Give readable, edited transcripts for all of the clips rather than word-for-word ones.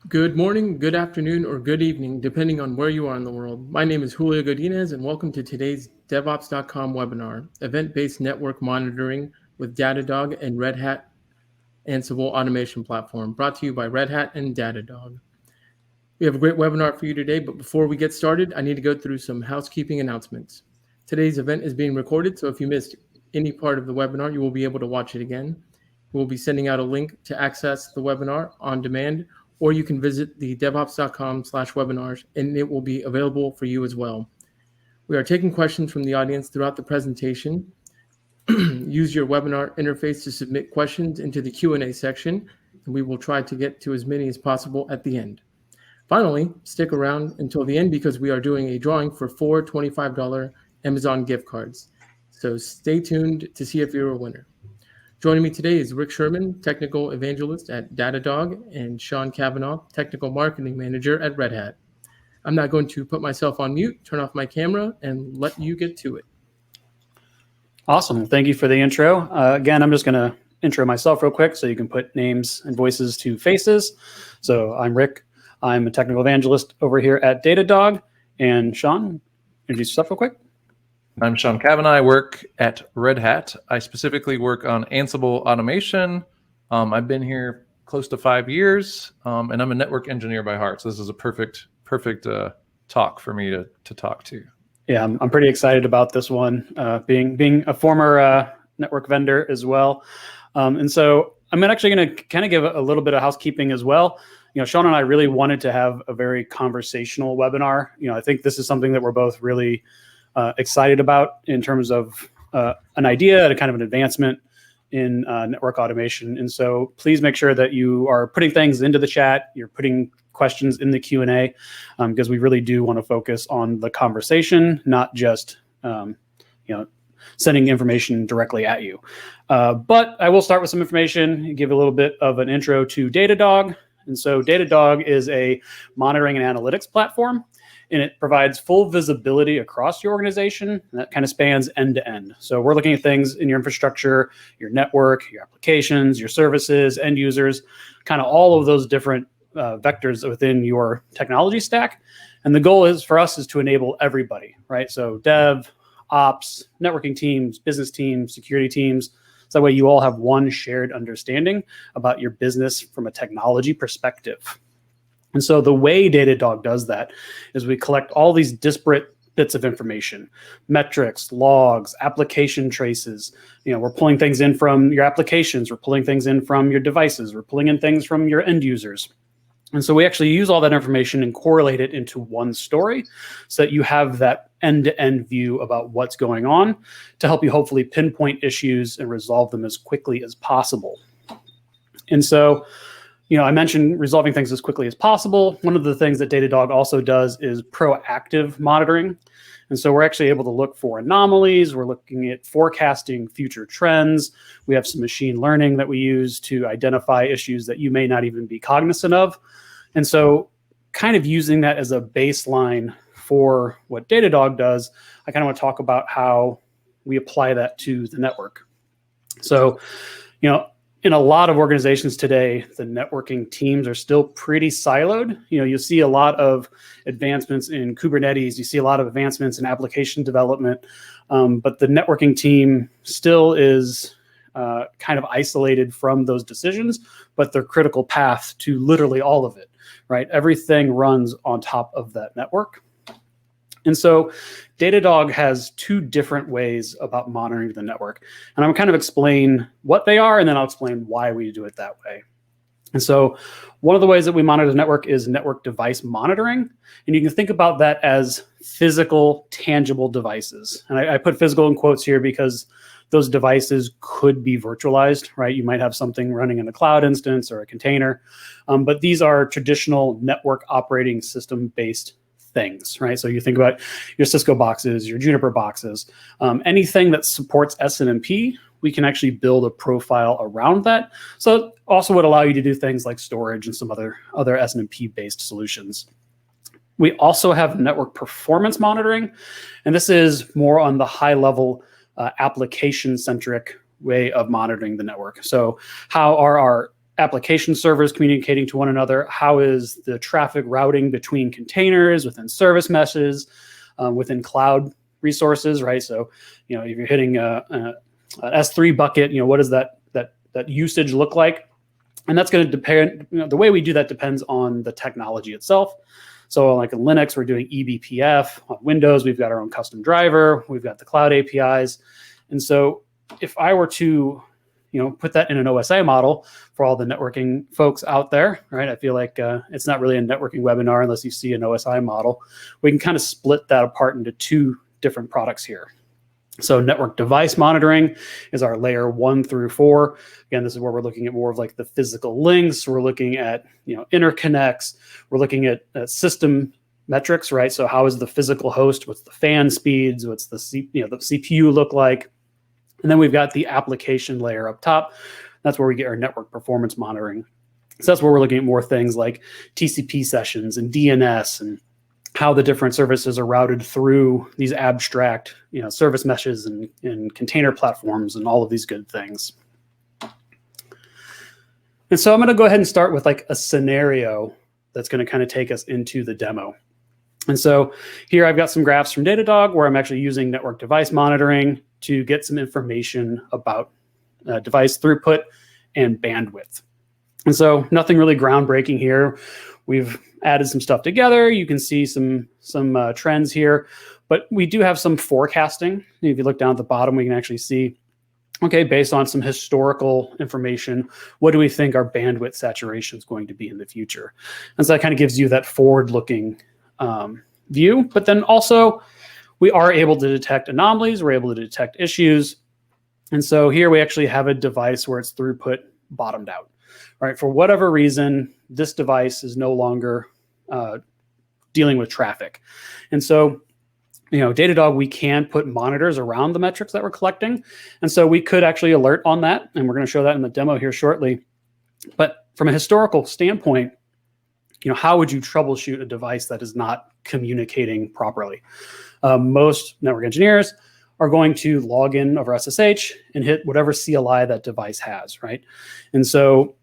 Good morning, good afternoon, or good evening, depending on where you are in the world. My name is Julio Godinez, and welcome to today's DevOps.com webinar, Event-Based Network Monitoring with Datadog and Red Hat Ansible Automation Platform, brought to you by Red Hat and Datadog. We have a great webinar for you today, but before we get started, I need to go through some housekeeping announcements. Today's event is being recorded, so if you missed any part of the webinar, you will be able to watch it again. We'll be sending out a link to access the webinar on demand, or you can visit the devops.com/webinars, and it will be available for you as well. We are taking questions from the audience throughout the presentation. Use your webinar interface to submit questions into the Q&A section, and we will try to get to as many as possible at the end. Finally, stick around until the end because we are doing a drawing for 4 $25 Amazon gift cards. So stay tuned to see if you're a winner. Joining me today is Rick Sherman, Technical Evangelist at Datadog, and Sean Cavanaugh, Technical Marketing Manager at Red Hat. I'm not going to put myself on mute, turn off my camera, and let you get to it. Awesome. Thank you for the intro. Again, I'm just going to intro myself real quick so you can put names and voices to faces. So I'm Rick. I'm a Technical Evangelist over here at Datadog. And Sean, introduce yourself real quick. I'm Sean Cavanaugh. I work at Red Hat. I specifically work on Ansible Automation. I've been here close to 5 years, and I'm a network engineer by heart. So this is a perfect talk for me to talk to. Yeah, I'm pretty excited about this one, being a former network vendor as well. And so I'm actually going to kind of give a little bit of housekeeping as well. You know, Sean and I really wanted to have a very conversational webinar. You know, I think this is something that we're both really excited about in terms of an idea and a kind of an advancement in network automation. And so please make sure that you are putting things into the chat, you're putting questions in the Q&A, because we really do want to focus on the conversation, not just sending information directly at you. But I will start with some information, give a little bit of an intro to Datadog. And so Datadog is a monitoring and analytics platform, and it provides full visibility across your organization, and that kind of spans end to end. So we're looking at things in your infrastructure, your network, your applications, your services, end users, kind of all of those different vectors within your technology stack. And the goal is for us is to enable everybody, right? So dev, ops, networking teams, business teams, security teams. So that way you all have one shared understanding about your business from a technology perspective. And so the way Datadog does that is we collect all these disparate bits of information, metrics, logs, application traces. You know, we're pulling things in from your applications, we're pulling things in from your devices, we're pulling in things from your end users. And so we actually use all that information and correlate it into one story so that you have that end-to-end view about what's going on to help you hopefully pinpoint issues and resolve them as quickly as possible. And so, you know, I mentioned resolving things as quickly as possible. One of the things that Datadog also does is proactive monitoring. And so we're actually able to look for anomalies. We're looking at forecasting future trends. We have some machine learning that we use to identify issues that you may not even be cognizant of. And so kind of using that as a baseline for what Datadog does, I kind of want to talk about how we apply that to the network. So, you know, in a lot of organizations today, the networking teams are still pretty siloed. You know, you see a lot of advancements in Kubernetes, you see a lot of advancements in application development, but the networking team still is kind of isolated from those decisions, but they're critical path to literally all of it, right? Everything runs on top of that network. And so Datadog has two different ways about monitoring the network. And I'm kind of explain what they are, and then I'll explain why we do it that way. And so one of the ways that we monitor the network is network device monitoring. And you can think about that as physical, tangible devices. And I put physical in quotes here because those devices could be virtualized, right? You might have something running in a cloud instance or a container, but these are traditional network operating system-based things, right? So you think about your Cisco boxes, your Juniper boxes, anything that supports SNMP, we can actually build a profile around that. So it also would allow you to do things like storage and some other SNMP based solutions. We also have network performance monitoring, and this is more on the high level application centric way of monitoring the network. So how are our application servers communicating to one another? How is the traffic routing between containers, within service meshes, within cloud resources, right? So, if you're hitting an S3 bucket, what does that usage look like? And that's going to depend, the way we do that depends on the technology itself. So like in Linux, we're doing eBPF. On Windows, we've got our own custom driver. We've got the cloud APIs. And so if I were to, put that in an OSI model for all the networking folks out there, right? I feel like it's not really a networking webinar unless you see an OSI model. We can kind of split that apart into two different products here. So network device monitoring is our layer 1 through 4. Again, this is where we're looking at more of like the physical links. We're looking at, interconnects. We're looking at system metrics, right? So how is the physical host? What's the fan speeds? What's the the CPU look like? And then we've got the application layer up top. That's where we get our network performance monitoring. So that's where we're looking at more things like TCP sessions and DNS and how the different services are routed through these abstract, service meshes and container platforms and all of these good things. And so I'm going to go ahead and start with like a scenario that's going to kind of take us into the demo. And so here I've got some graphs from Datadog where I'm actually using network device monitoring to get some information about device throughput and bandwidth. And so nothing really groundbreaking here. We've added some stuff together. You can see some trends here, but we do have some forecasting. If you look down at the bottom, we can actually see, okay, based on some historical information, what do we think our bandwidth saturation is going to be in the future? And so that kind of gives you that forward-looking view, but then also we are able to detect anomalies. We're able to detect issues. And so here we actually have a device where its throughput bottomed out. Right, for whatever reason, this device is no longer dealing with traffic. And so, Datadog, we can put monitors around the metrics that we're collecting. And so we could actually alert on that. And we're going to show that in the demo here shortly. But from a historical standpoint, how would you troubleshoot a device that is not communicating properly? Most network engineers are going to log in over SSH and hit whatever CLI that device has, right? And so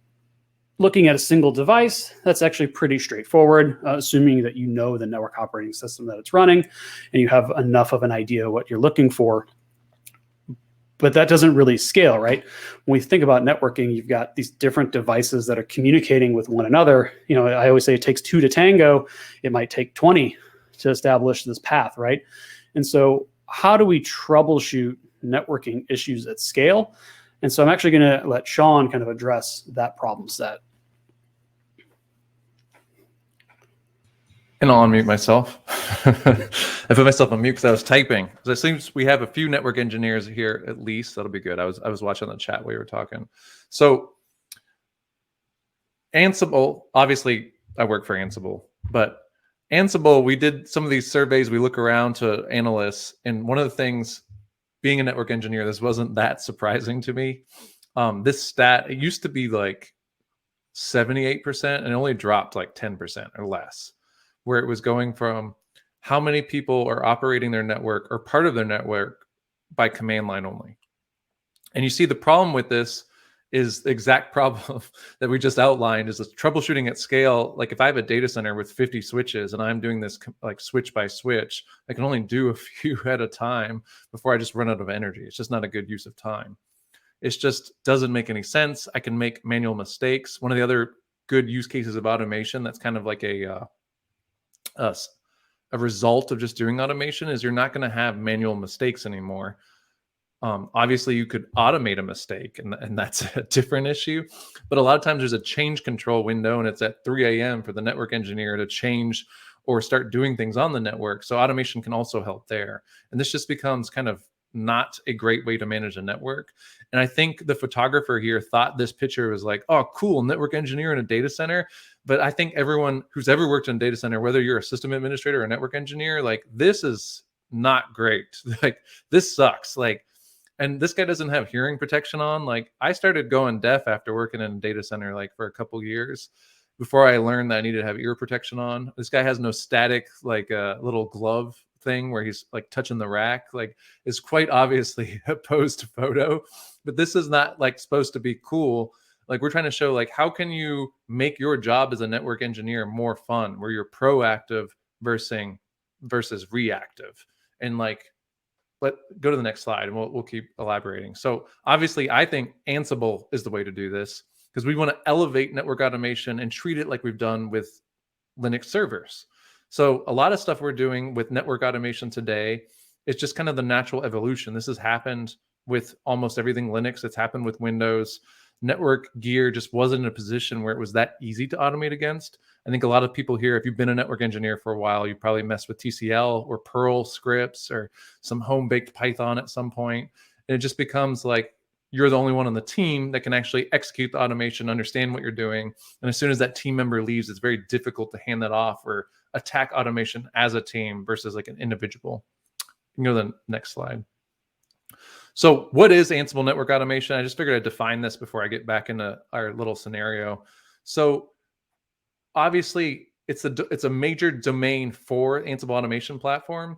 looking at a single device, that's actually pretty straightforward, assuming that you know the network operating system that it's running and you have enough of an idea what you're looking for. But that doesn't really scale, right? When we think about networking, you've got these different devices that are communicating with one another. I always say it takes 2 to tango. It might take 20 to establish this path, right? And so how do we troubleshoot networking issues at scale? And so I'm actually going to let Sean kind of address that problem set. And I'll unmute myself. I put myself on mute because I was typing. So it seems we have a few network engineers here at least. That'll be good. I was watching the chat while you were talking. So Ansible, obviously I work for Ansible, but Ansible, we did some of these surveys. We look around to analysts, and one of the things, being a network engineer, this wasn't that surprising to me. This stat, it used to be like 78% and it only dropped like 10% or less, where it was going from how many people are operating their network or part of their network by command line only. And you see the problem with this is the exact problem that we just outlined, is this troubleshooting at scale. Like if I have a data center with 50 switches and I'm doing this like switch by switch, I can only do a few at a time before I just run out of energy. It's just not a good use of time. It just doesn't make any sense. I can make manual mistakes. One of the other good use cases of automation that's kind of like a result of just doing automation is you're not going to have manual mistakes anymore. Obviously, you could automate a mistake, and that's a different issue. But a lot of times there's a change control window, and it's at 3 a.m. for the network engineer to change or start doing things on the network. So automation can also help there. And this just becomes kind of not a great way to manage a network. And I think the photographer here thought this picture was like, oh, cool, network engineer in a data center. But I think everyone who's ever worked in a data center, whether you're a system administrator or a network engineer, like this is not great. Like this sucks. Like, and this guy doesn't have hearing protection on. Like I started going deaf after working in a data center, like for a couple of years before I learned that I needed to have ear protection on. This guy has no static, like a little glove thing where he's like touching the rack. Like is quite obviously a posed photo, but this is not like supposed to be cool. Like we're trying to show like how can you make your job as a network engineer more fun, where you're proactive versus reactive. And like, but go to the next slide and we'll keep elaborating. So obviously I think Ansible is the way to do this because we want to elevate network automation and treat it like we've done with Linux servers. So a lot of stuff we're doing with network automation today is just kind of the natural evolution. This has happened with almost everything Linux. It's happened with Windows. Network gear just wasn't in a position where it was that easy to automate against. I think a lot of people here, if you've been a network engineer for a while, you probably messed with TCL or Perl scripts or some home-baked Python at some point. And it just becomes like you're the only one on the team that can actually execute the automation, understand what you're doing. And as soon as that team member leaves, it's very difficult to hand that off or attack automation as a team versus like an individual. You can go to the next slide. So what is Ansible network automation? I just figured I'd define this before I get back into our little scenario. So obviously it's a major domain for Ansible Automation Platform.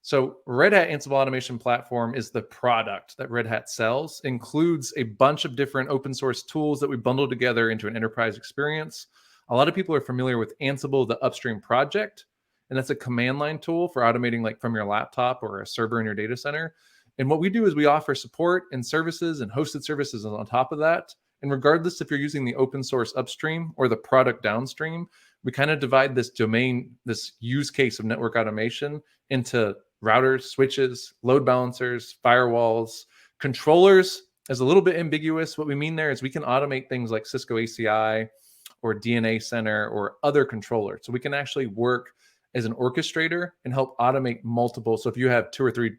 So Red Hat Ansible Automation Platform is the product that Red Hat sells, includes a bunch of different open source tools that we bundle together into an enterprise experience. A lot of people are familiar with Ansible, the upstream project, and that's a command line tool for automating like from your laptop or a server in your data center. And what we do is we offer support and services and hosted services on top of that. And regardless if you're using the open source upstream or the product downstream, we kind of divide this domain, this use case of network automation into routers, switches, load balancers, firewalls, controllers is a little bit ambiguous. What we mean there is we can automate things like Cisco ACI or DNA Center or other controllers. So we can actually work as an orchestrator and help automate multiple. So if you have 2 or 3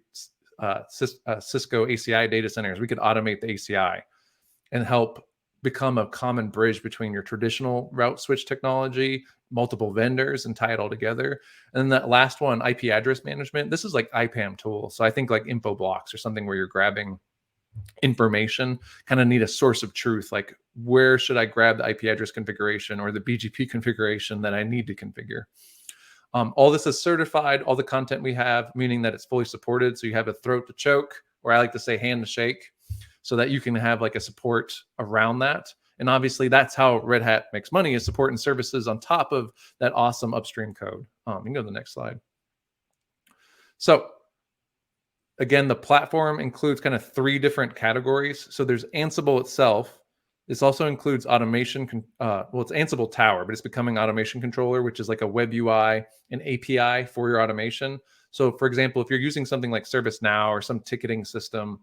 Cisco ACI data centers, we could automate the ACI and help become a common bridge between your traditional route switch technology, multiple vendors, and tie it all together. And then that last one, IP address management, this is like IPAM tool. So I think like info blocks or something where you're grabbing information, kind of need a source of truth. Like where should I grab the IP address configuration or the BGP configuration that I need to configure? All this is certified, all the content we have, meaning that it's fully supported. So you have a throat to choke, or I like to say hand to shake, so that you can have like a support around that. And obviously that's how Red Hat makes money, is support and services on top of that awesome upstream code. You can go to the next slide. So again, the platform includes kind of 3 different categories. So there's Ansible itself. This also includes automation. It's Ansible Tower, but it's becoming automation controller, which is like a web UI and API for your automation. So for example, if you're using something like ServiceNow or some ticketing system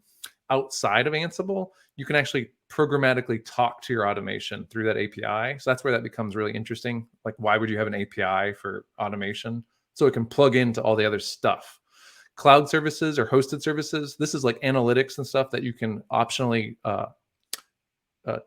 outside of Ansible, you can actually programmatically talk to your automation through that API. So that's where that becomes really interesting. Like, why would you have an API for automation? So it can plug into all the other stuff. Cloud services or hosted services, this is like analytics and stuff that you can optionally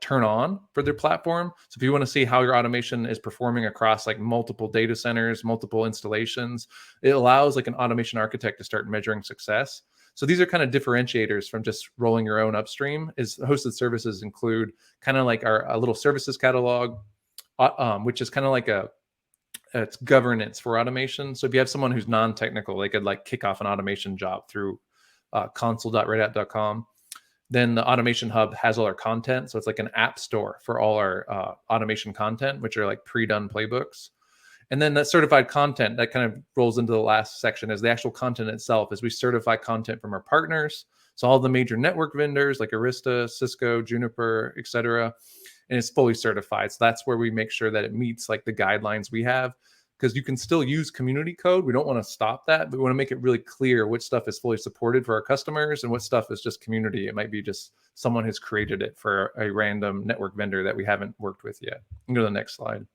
turn on for their platform. So if you want to see how your automation is performing across like multiple data centers, multiple installations, it allows like an automation architect to start measuring success. So these are kind of differentiators from just rolling your own upstream. Is hosted services include kind of like a little services catalog, which is kind of like it's governance for automation. So if you have someone who's non-technical, they could like kick off an automation job through console.redhat.com. Then the Automation Hub has all our content. So it's like an app store for all our automation content, which are like pre-done playbooks. And then that certified content that kind of rolls into the last section is the actual content itself, as we certify content from our partners. So all the major network vendors like Arista, Cisco, Juniper, et cetera, and it's fully certified. So that's where we make sure that it meets like the guidelines we have, because you can still use community code. We don't want to stop that, but we want to make it really clear which stuff is fully supported for our customers and what stuff is just community. It might be just someone who's created it for a random network vendor that we haven't worked with yet. You can go to the next slide.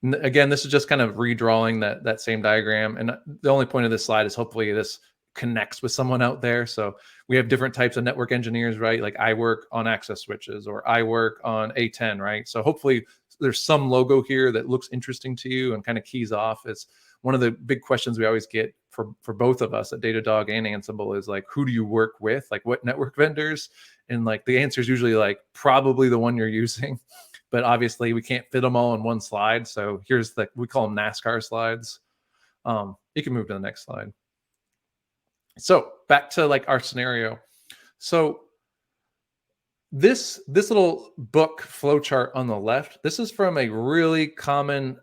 And again, this is just kind of redrawing that same diagram. And the only point of this slide is hopefully this connects with someone out there. So we have different types of network engineers, right? Like I work on access switches, or I work on A10, right? So hopefully there's some logo here that looks interesting to you and kind of keys off. It's one of the big questions we always get for both of us at Datadog and Ansible is like, who do you work with? Like what network vendors? And like the answer is usually like probably the one you're using. But obviously we can't fit them all in one slide. So here's we call them NASCAR slides. You can move to the next slide. So back to like our scenario. So This little book flowchart on the left, this is from a really common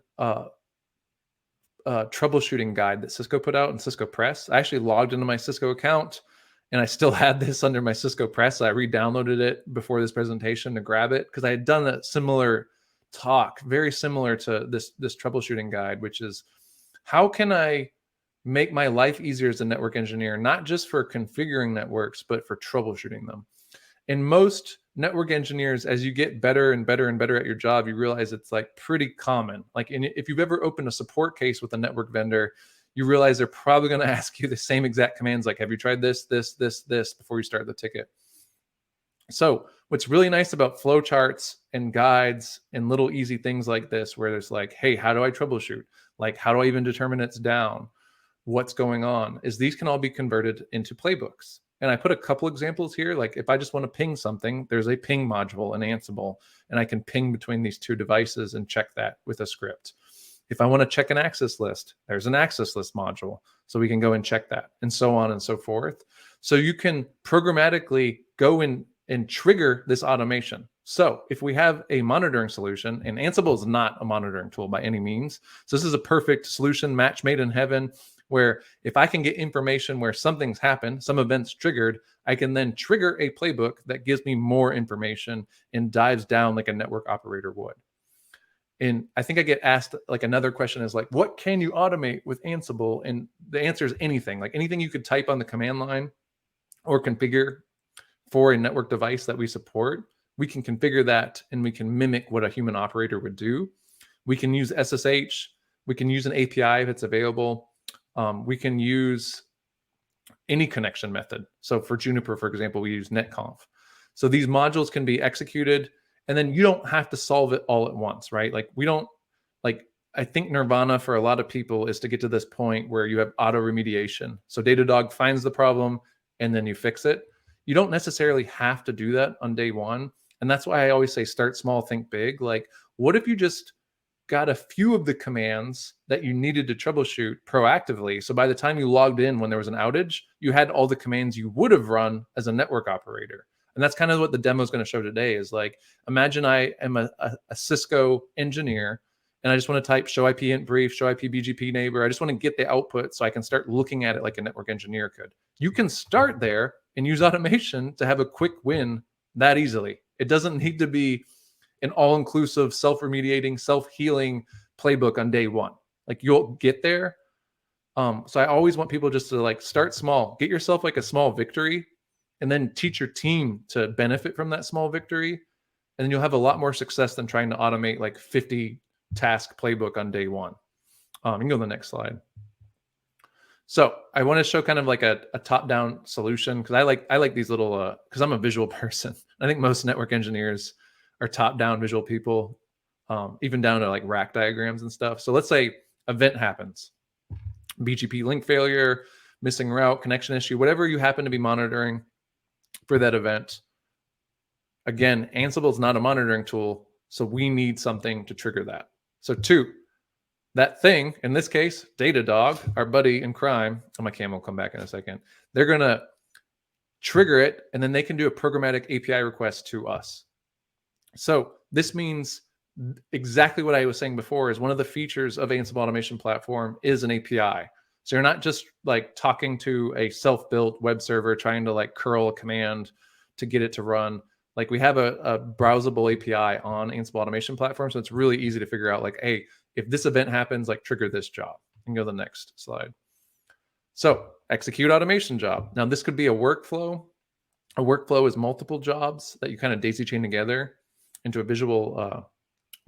troubleshooting guide that Cisco put out in Cisco Press. I actually logged into my Cisco account and I still had this under my Cisco Press. So I re-downloaded it before this presentation to grab it because I had done a similar talk, very similar to this troubleshooting guide, which is how can I make my life easier as a network engineer, not just for configuring networks, but for troubleshooting them. And most network engineers, as you get better and better and better at your job, you realize it's like pretty common. Like if you've ever opened a support case with a network vendor, you realize they're probably going to ask you the same exact commands. Like, have you tried this before you start the ticket? So what's really nice about flowcharts and guides and little easy things like this, where there's like, hey, how do I troubleshoot? Like, how do I even determine it's down? What's going on? Is these can all be converted into playbooks. And I put a couple examples here. Like if I just want to ping something, there's a ping module in Ansible, and I can ping between these two devices and check that with a script. If I want to check an access list, there's an access list module. So we can go and check that, and so on and so forth. So you can programmatically go in and trigger this automation. So if we have a monitoring solution, and Ansible is not a monitoring tool by any means. So this is a perfect solution, match made in heaven, where if I can get information where something's happened, some events triggered, I can then trigger a playbook that gives me more information and dives down like a network operator would. And I think I get asked like another question is like, what can you automate with Ansible? And the answer is anything, like anything you could type on the command line or configure for a network device that we support. We can configure that and we can mimic what a human operator would do. We can use SSH. We can use an API if it's available. We can use any connection method. So for Juniper, for example, we use netconf. So these modules can be executed, and then you don't have to solve it all at once, right? Like we don't, like I think nirvana for a lot of people is to get to this point where you have auto remediation. So Datadog finds the problem and then you fix it. You don't necessarily have to do that on day one. And that's why I always say start small, think big. Like what if you just got a few of the commands that you needed to troubleshoot proactively. So by the time you logged in when there was an outage, you had all the commands you would have run as a network operator. And that's kind of what the demo is going to show today is like, imagine I am a Cisco engineer and I just want to type show IP int brief, show IP BGP neighbor. I just want to get the output so I can start looking at it like a network engineer could. You can start there and use automation to have a quick win that easily. It doesn't need to be an all-inclusive, self-remediating, self-healing playbook on day one. Like you'll get there. So I always want people just to like start small, get yourself like a small victory, and then teach your team to benefit from that small victory. And then you'll have a lot more success than trying to automate like 50 task playbook on day one. You can go to the next slide. So I want to show kind of like a top-down solution because I like these little, because I'm a visual person. I think most network engineers are top-down visual people, even down to like rack diagrams and stuff. So let's say event happens, BGP link failure, missing route, connection issue, whatever you happen to be monitoring for that event. Again, Ansible is not a monitoring tool, so we need something to trigger that. So two, that thing, in this case, Datadog, our buddy in crime, my cam will come back in a second, they're going to trigger it, and then they can do a programmatic API request to us. So this means exactly what I was saying before is one of the features of Ansible Automation Platform is an API. So you're not just like talking to a self-built web server trying to like curl a command to get it to run. Like we have a browsable API on Ansible Automation Platform. So it's really easy to figure out like, hey, if this event happens, like trigger this job. You can go to the next slide. So execute automation job. Now this could be a workflow. A workflow is multiple jobs that you kind of daisy chain together into a visual.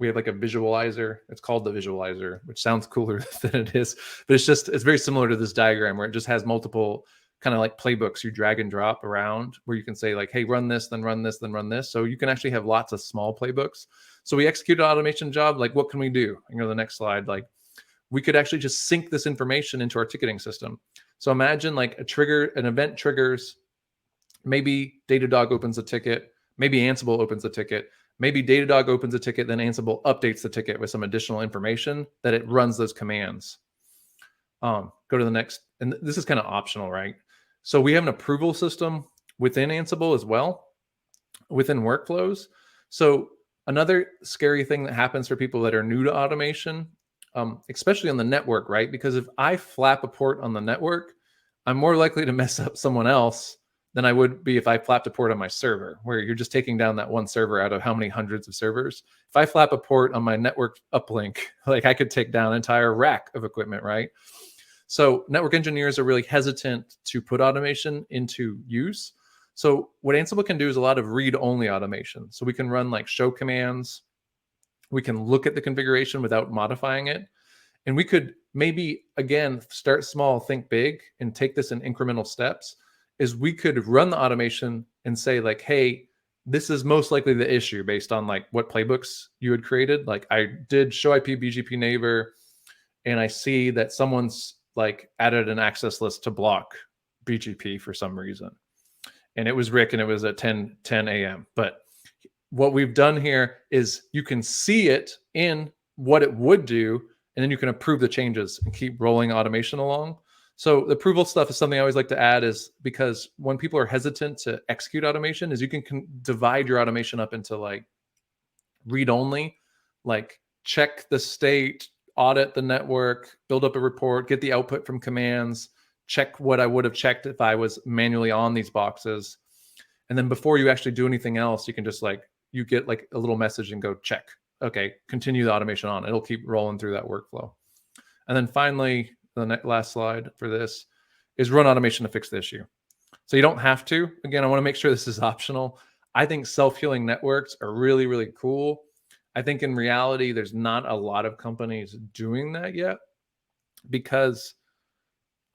We have like a visualizer. It's called the visualizer, which sounds cooler than it is, but it's very similar to this diagram where it just has multiple kind of like playbooks you drag and drop around where you can say like, hey, run this, then run this, then run this. So you can actually have lots of small playbooks. So we execute an automation job. Like what can we do? I can go to the next slide. Like we could actually just sync this information into our ticketing system. So imagine like an event triggers, maybe Datadog opens a ticket, maybe Ansible opens a ticket. Maybe Datadog opens a ticket, then Ansible updates the ticket with some additional information that it runs those commands. Go to the next. And this is kind of optional, right? So we have an approval system within Ansible as well. within workflows. So another scary thing that happens for people that are new to automation, especially on the network, right? Because if I flap a port on the network, I'm more likely to mess up someone else than I would be if I flapped a port on my server, where you're just taking down that one server out of how many hundreds of servers. If I flap a port on my network uplink, like I could take down an entire rack of equipment, right? So network engineers are really hesitant to put automation into use. So what Ansible can do is a lot of read-only automation. So we can run like show commands. We can look at the configuration without modifying it. And we could maybe, again, start small, think big, and take this in incremental steps. Is we could run the automation and say like, hey, this is most likely the issue based on like what playbooks you had created. Like I did show IP BGP neighbor, and I see that someone's like added an access list to block BGP for some reason. And it was Rick, and it was at 10 a.m. But what we've done here is you can see it in what it would do, and then you can approve the changes and keep rolling automation along. So the approval stuff is something I always like to add, is because when people are hesitant to execute automation, is you can divide your automation up into like read only, like check the state, audit the network, build up a report, get the output from commands, check what I would have checked if I was manually on these boxes. And then before you actually do anything else, you can just like, you get like a little message and go check. Okay, continue the automation on. It'll keep rolling through that workflow. And then finally, the last slide for this is run automation to fix the issue. So you don't have to. Again, I want to make sure this is optional. I think self-healing networks are really, really cool. I think in reality, there's not a lot of companies doing that yet, because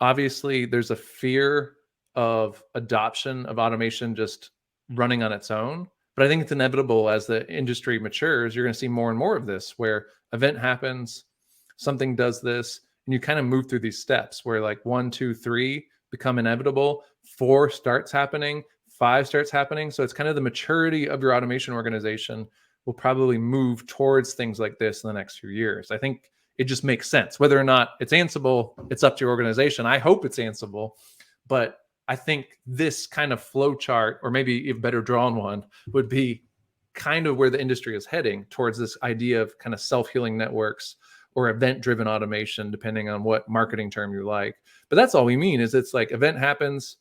obviously there's a fear of adoption of automation just running on its own. But I think it's inevitable as the industry matures, you're going to see more and more of this, where event happens, something does this, and you kind of move through these steps where like 1, 2, 3 become inevitable, 4 starts happening, 5 starts happening. So it's kind of the maturity of your automation organization will probably move towards things like this in the next few years. I think it just makes sense. Whether or not it's Ansible, it's up to your organization. I hope it's Ansible, but I think this kind of flow chart, or maybe even better drawn one, would be kind of where the industry is heading, towards this idea of kind of self-healing networks or event-driven automation, depending on what marketing term you like. But that's all we mean, is it's like event happens,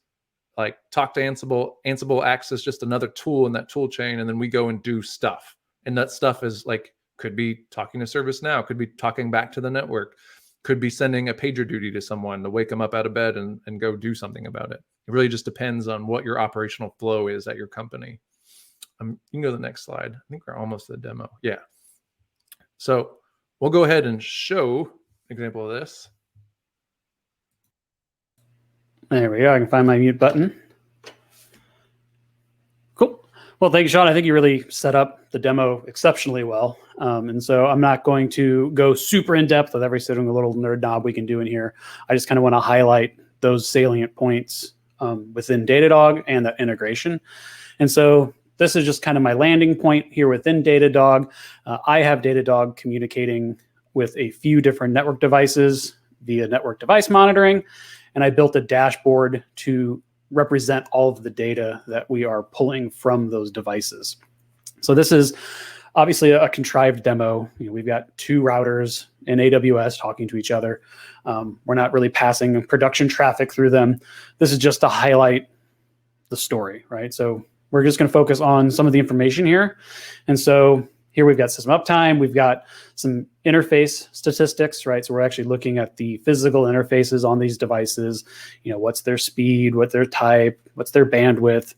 like talk to Ansible. Ansible acts as just another tool in that tool chain, and then we go and do stuff. And that stuff is like, could be talking to ServiceNow, could be talking back to the network, could be sending a pager duty to someone to wake them up out of bed and go do something about it. It really just depends on what your operational flow is at your company. You can go to the next slide. I think we're almost at the demo. Yeah. So we'll go ahead and show an example of this. There we go. I can find my mute button. Cool. Well, thank you, Sean. I think you really set up the demo exceptionally well. And so I'm not going to go super in depth with every single little nerd knob we can do in here. I just kind of want to highlight those salient points within Datadog and that integration. And so this is just kind of my landing point here within Datadog. I have Datadog communicating with a few different network devices via network device monitoring. And I built a dashboard to represent all of the data that we are pulling from those devices. So this is obviously a contrived demo. We've got 2 routers in AWS talking to each other. We're not really passing production traffic through them. This is just to highlight the story, right? So we're just going to focus on some of the information here. And so here we've got system uptime. We've got some interface statistics, right? So we're actually looking at the physical interfaces on these devices. What's their speed, what's their type, what's their bandwidth,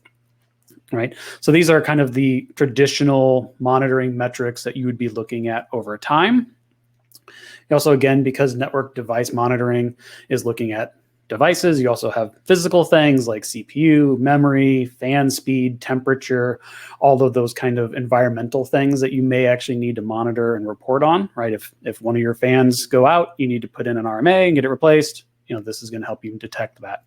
right? So these are kind of the traditional monitoring metrics that you would be looking at over time. Also, again, because network device monitoring is looking at devices, you also have physical things like CPU, memory, fan speed, temperature, all of those kind of environmental things that you may actually need to monitor and report on, right? If one of your fans go out, you need to put in an RMA and get it replaced. This is going to help you detect that.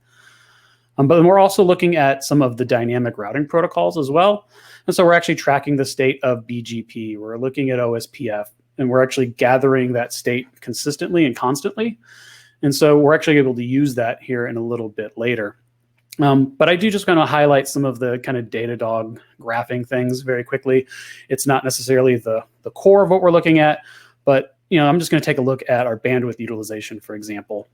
But we're also looking at some of the dynamic routing protocols as well. And so we're actually tracking the state of BGP. We're looking at OSPF, and we're actually gathering that state consistently and constantly. And so we're actually able to use that here in a little bit later. But I do just kind of highlight some of the kind of Datadog graphing things very quickly. It's not necessarily the core of what we're looking at, but I'm just going to take a look at our bandwidth utilization, for example.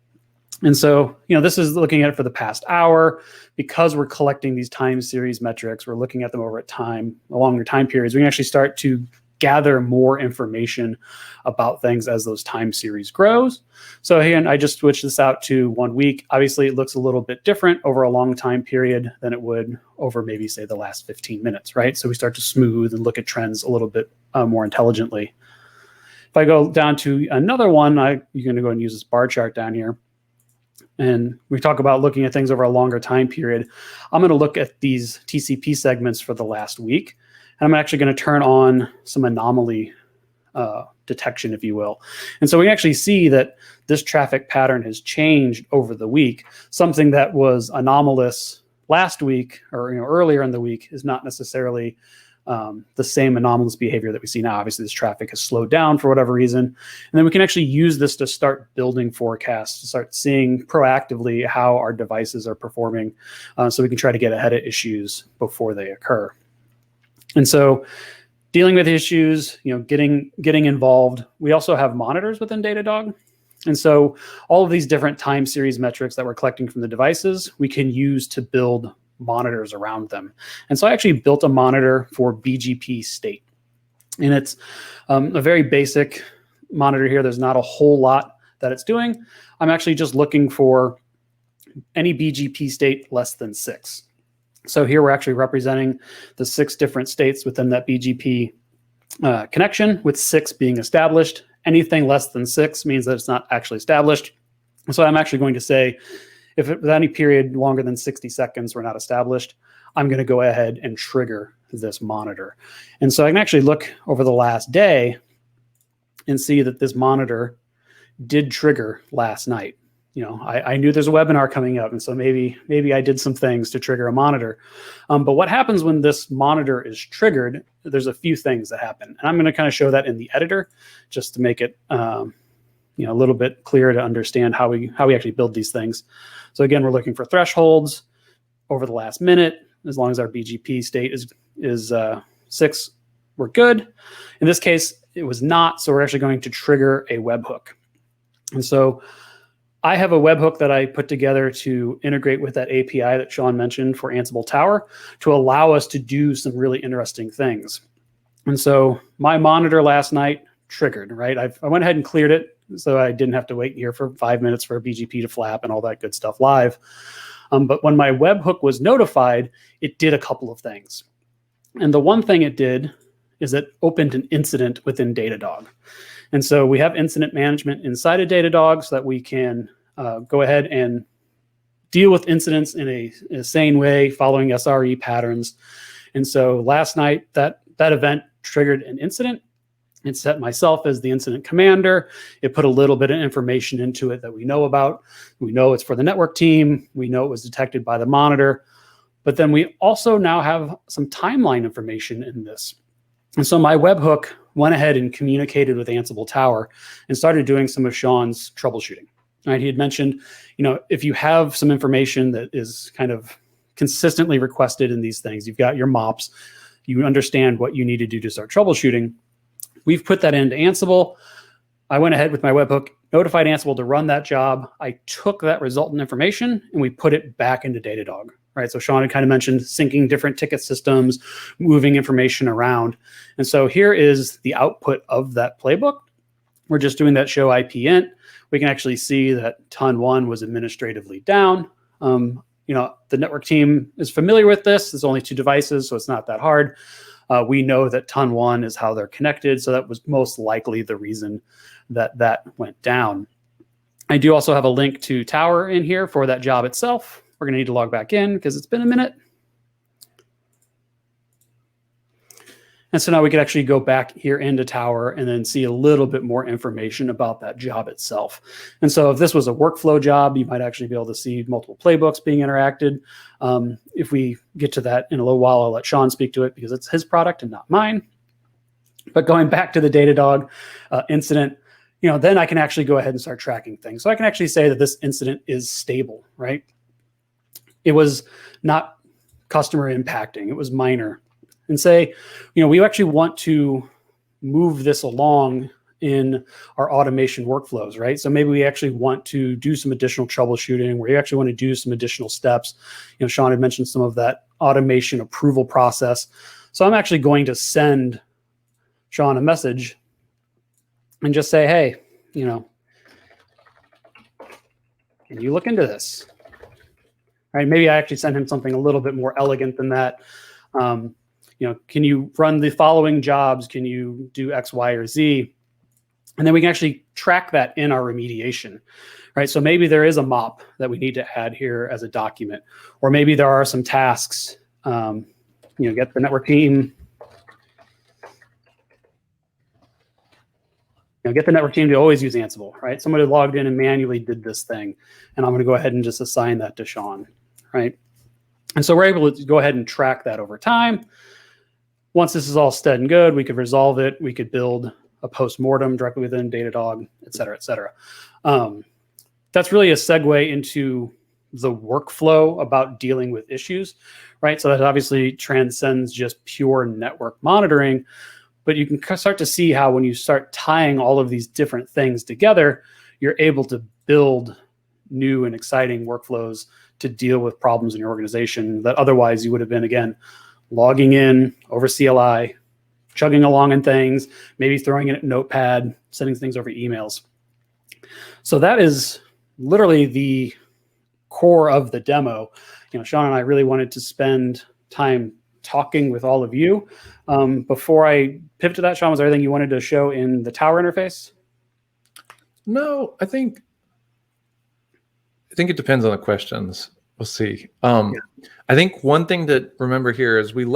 And so, this is looking at it for the past hour. Because we're collecting these time series metrics, we're looking at them over longer time periods. We can actually start to gather more information about things as those time series grows. So again, I just switched this out to 1 week. Obviously, it looks a little bit different over a long time period than it would over maybe, say, the last 15 minutes, right? So we start to smooth and look at trends a little bit more intelligently. If I go down to another one, you're going to go and use this bar chart down here. And we talk about looking at things over a longer time period. I'm going to look at these TCP segments for the last week. And I'm actually going to turn on some anomaly detection, if you will. And so we actually see that this traffic pattern has changed over the week. Something that was anomalous last week or earlier in the week is not necessarily the same anomalous behavior that we see now. Obviously, this traffic has slowed down for whatever reason. And then we can actually use this to start building forecasts, to start seeing proactively how our devices are performing so we can try to get ahead of issues before they occur. And so dealing with issues, getting involved. We also have monitors within Datadog. And so all of these different time series metrics that we're collecting from the devices, we can use to build monitors around them. And so I actually built a monitor for BGP state. And it's a very basic monitor here. There's not a whole lot that it's doing. I'm actually just looking for any BGP state less than 6. So here we're actually representing the 6 different states within that BGP connection, with 6 being established. Anything less than 6 means that it's not actually established. So I'm actually going to say, if with any period longer than 60 seconds we're not established, I'm going to go ahead and trigger this monitor. And so I can actually look over the last day and see that this monitor did trigger last night. I knew there's a webinar coming up, and so maybe I did some things to trigger a monitor. But what happens when this monitor is triggered, there's a few things that happen. And I'm going to kind of show that in the editor just to make it a little bit clearer to understand how we actually build these things. So again, we're looking for thresholds over the last minute. As long as our BGP state is 6, we're good. In this case, it was not, so we're actually going to trigger a webhook. And so I have a webhook that I put together to integrate with that API that Sean mentioned for Ansible Tower to allow us to do some really interesting things. And so my monitor last night triggered, right? I went ahead and cleared it so I didn't have to wait here for 5 minutes for a BGP to flap and all that good stuff live. But when my webhook was notified, it did a couple of things. And the one thing it did is it opened an incident within Datadog. And so we have incident management inside of Datadog so that we can go ahead and deal with incidents in a sane way, following SRE patterns. And so last night, that event triggered an incident. It set myself as the incident commander. It put a little bit of information into it that we know about. We know it's for the network team. We know it was detected by the monitor. But then we also now have some timeline information in this. And so my webhook went ahead and communicated with Ansible Tower and started doing some of Sean's troubleshooting. Right? He had mentioned, if you have some information that is kind of consistently requested in these things, you've got your MOPS, you understand what you need to do to start troubleshooting. We've put that into Ansible. I went ahead with my webhook, notified Ansible to run that job. I took that resultant information and we put it back into Datadog. Right, so Sean had kind of mentioned syncing different ticket systems, moving information around. And so here is the output of that playbook. We're just doing that show IP int. We can actually see that ton 1 was administratively down. The network team is familiar with this. There's only 2 devices, so it's not that hard. We know that ton 1 is how they're connected, so that was most likely the reason that went down. I do also have a link to Tower in here for that job itself. We're going to need to log back in because it's been a minute. And so now we could actually go back here into Tower and then see a little bit more information about that job itself. And so if this was a workflow job, you might actually be able to see multiple playbooks being interacted. If we get to that in a little while, I'll let Sean speak to it because it's his product and not mine. But going back to the Datadog incident, then I can actually go ahead and start tracking things. So I can actually say that this incident is stable, right? it was not customer impacting, it was minor. And say, we actually want to move this along in our automation workflows, right? So maybe we actually want to do some additional troubleshooting, where you actually want to do some additional steps. Sean had mentioned some of that automation approval process. So I'm actually going to send Sean a message and just say, hey, can you look into this? Right? Maybe I actually send him something a little bit more elegant than that. Can you run the following jobs? Can you do X, Y, or Z? And then we can actually track that in our remediation, right? So maybe there is a mop that we need to add here as a document, or maybe there are some tasks. Get the network team. Get the network team to always use Ansible, right? Somebody logged in and manually did this thing, and I'm going to go ahead and just assign that to Sean, right? And so we're able to go ahead and track that over time. Once this is all said and good, we could resolve it. We could build a post-mortem directly within Datadog, et cetera, et cetera. That's really a segue into the workflow about dealing with issues, right? So that obviously transcends just pure network monitoring, but you can start to see how when you start tying all of these different things together, you're able to build new and exciting workflows to deal with problems in your organization that otherwise you would have been, again, logging in over CLI, chugging along in things, maybe throwing in a notepad, sending things over emails. So that is literally the core of the demo. Sean and I really wanted to spend time talking with all of you. Before I pivot to that, Sean, was there anything you wanted to show in the tower interface? No, I think it depends on the questions. We'll see. I think one thing to remember here is when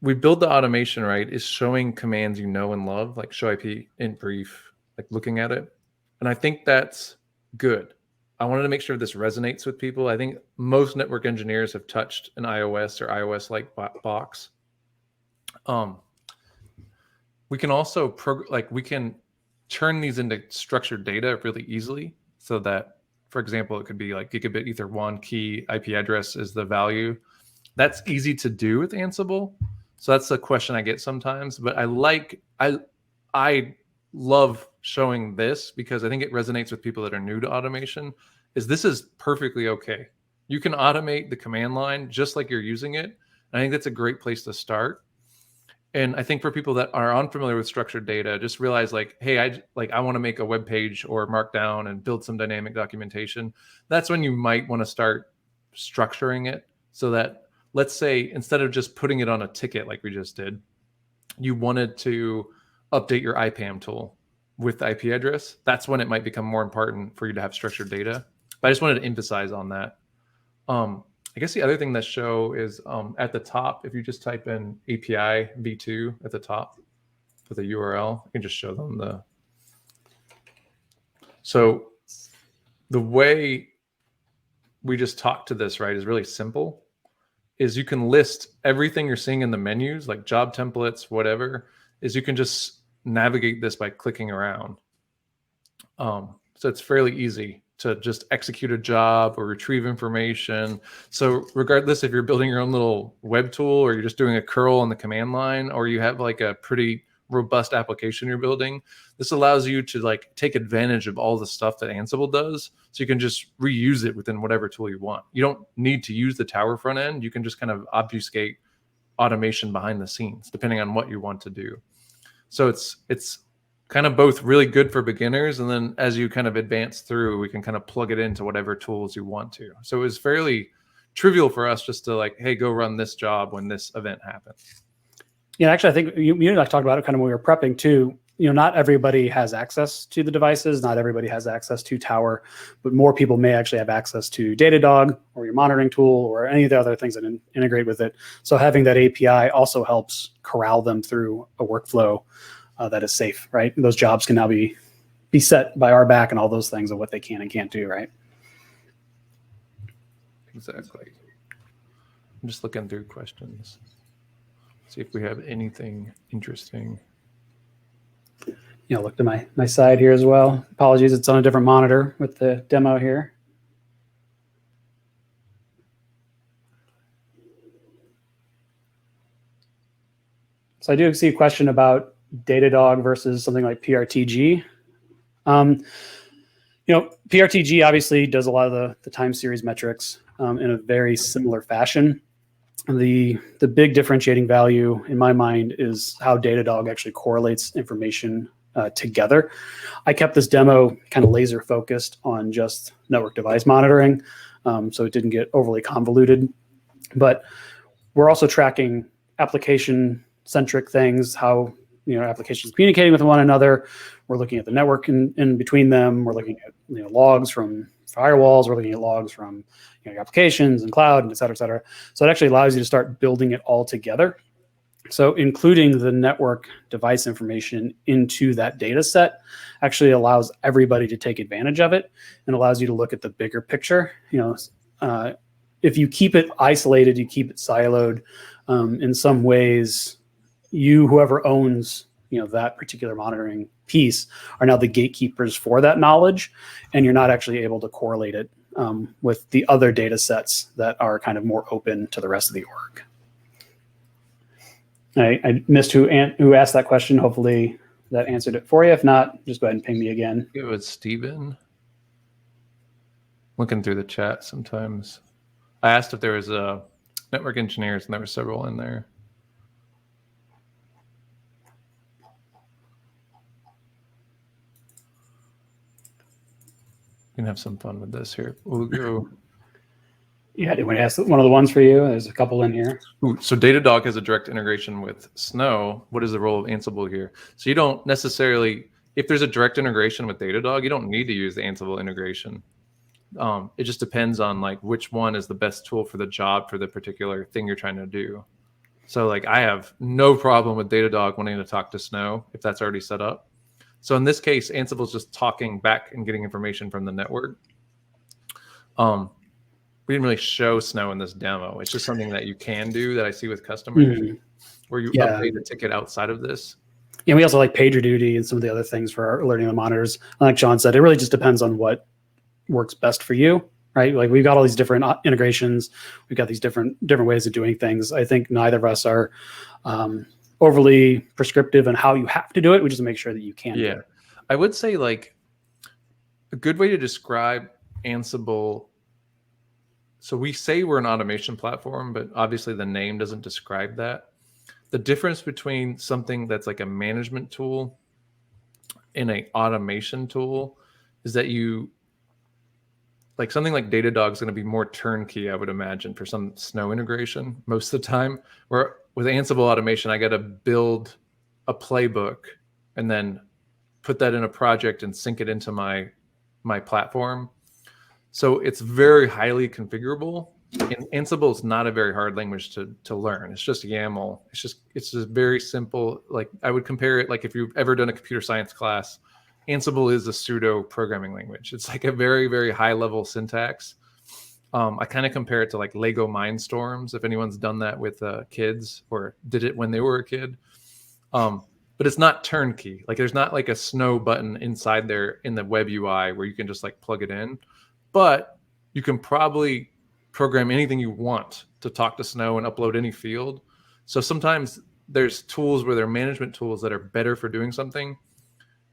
we build the automation, right, is showing commands and love, like show IP in brief, like looking at it. And I think that's good. I wanted to make sure this resonates with people. I think most network engineers have touched an iOS or iOS-like box. We can also we can turn these into structured data really easily, so that, for example, it could be like gigabit ether 1 key IP address is the value. That's easy to do with Ansible. So that's a question I get sometimes, but I love showing this because I think it resonates with people that are new to automation. This is perfectly okay. You can automate the command line just like you're using it. And I think that's a great place to start. And I think for people that are unfamiliar with structured data, just realize hey, I want to make a web page or Markdown and build some dynamic documentation. That's when you might want to start structuring it so that, let's say, instead of just putting it on a ticket like we just did, you wanted to update your IPAM tool with the IP address. That's when it might become more important for you to have structured data. But I just wanted to emphasize on that. I guess the other thing that show is at the top, if you just type in API v2 at the top with a URL, you can just show them So the way we just talked to this, right, is really simple. Is you can list everything you're seeing in the menus, like job templates, whatever, is you can just navigate this by clicking around. So it's fairly easy to just execute a job or retrieve information. So regardless if you're building your own little web tool or you're just doing a curl on the command line, or you have like a pretty robust application you're building, this allows you to take advantage of all the stuff that Ansible does. So you can just reuse it within whatever tool you want. You don't need to use the tower front end. You can just kind of obfuscate automation behind the scenes, depending on what you want to do. So it's kind of both really good for beginners, and then as you kind of advance through, we can kind of plug it into whatever tools you want to. So it was fairly trivial for us just to hey, go run this job when this event happens. Yeah, actually, I think you and I talked about it kind of when we were prepping too. Not everybody has access to the devices. Not everybody has access to Tower, but more people may actually have access to Datadog or your monitoring tool or any of the other things that integrate with it. So having that API also helps corral them through a workflow that is safe, right? Those jobs can now be set by our back and all those things of what they can and can't do, right? Exactly. I'm just looking through questions. See if we have anything interesting. Look to my side here as well. Apologies, it's on a different monitor with the demo here. So I do see a question about Datadog versus something like PRTG. PRTG obviously does a lot of the time series metrics in a very similar fashion. The big differentiating value in my mind is how Datadog actually correlates information together. I kept this demo kind of laser focused on just network device monitoring, so it didn't get overly convoluted. But we're also tracking application-centric things, how applications communicating with one another. We're looking at the network in between them. We're looking at logs from firewalls. We're looking at logs from applications and cloud, and et cetera, et cetera. So it actually allows you to start building it all together. So including the network device information into that data set actually allows everybody to take advantage of it and allows you to look at the bigger picture. If you keep it isolated, you keep it siloed, in some ways, whoever owns that particular monitoring piece are now the gatekeepers for that knowledge, and you're not actually able to correlate it with the other data sets that are kind of more open to the rest of the org. I missed who asked that question. Hopefully that answered it for you. If not, just go ahead and ping me again. It was Steven. Looking through the chat sometimes. I asked if there was network engineers, and there were several in there. We can have some fun with this here. We'll go. Yeah, do you want to ask one of the ones for you? There's a couple in here. Ooh, so Datadog has a direct integration with Snow. What is the role of Ansible here? So you don't necessarily, if there's a direct integration with Datadog, you don't need to use the Ansible integration. It just depends on like which one is the best tool for the job for the particular thing you're trying to do. So like I have no problem with Datadog wanting to talk to Snow if that's already set up. So in this case, Ansible is just talking back and getting information from the network. We didn't really show Snow in this demo. It's just something that you can do that I see with customers where you update a ticket outside of this. Yeah, we also like PagerDuty and some of the other things for our alerting the monitors. Like John said, it really just depends on what works best for you, right? Like we've got all these different integrations. We've got these different ways of doing things. I think neither of us are overly prescriptive on how you have to do it. We just make sure that you can do it. I would say like a good way to describe Ansible. So we say we're an automation platform, but obviously the name doesn't describe that. The difference between something that's like a management tool and an automation tool is that like something like Datadog is going to be more turnkey, I would imagine, for some Snow integration most of the time. Where with Ansible automation, I got to build a playbook and then put that in a project and sync it into my platform. So it's very highly configurable. And Ansible is not a very hard language to learn. It's just YAML. It's just very simple. Like I would compare it like if you've ever done a computer science class, Ansible is a pseudo programming language. It's like a very, very high level syntax. I kind of compare it to like Lego Mindstorms, if anyone's done that with kids or did it when they were a kid. But it's not turnkey. Like there's not like a Snow button inside there in the web UI where you can just like plug it in. But you can probably program anything you want to talk to Snow and upload any field. So sometimes there's tools where they're management tools that are better for doing something.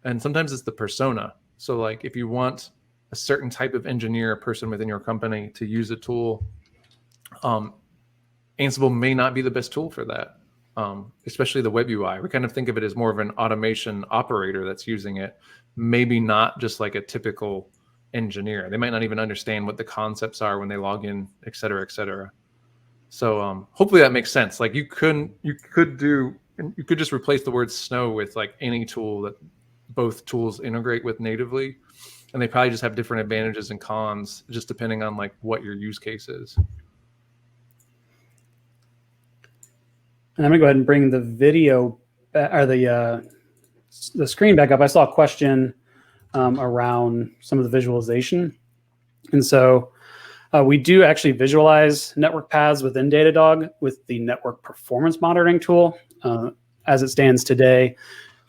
And sometimes it's the persona. So like if you want a certain type of engineer, a person within your company to use a tool, Ansible may not be the best tool for that, especially the web UI. We kind of think of it as more of an automation operator that's using it, maybe not just like a typical engineer. They might not even understand what the concepts are when they log in, et cetera, et cetera. So hopefully that makes sense. Like you could just replace the word Snow with like any tool that both tools integrate with natively. And they probably just have different advantages and cons, just depending on like what your use case is. And I'm gonna go ahead and bring the video or the screen back up. I saw a question around some of the visualization. And so we do actually visualize network paths within Datadog with the network performance monitoring tool. As it stands today,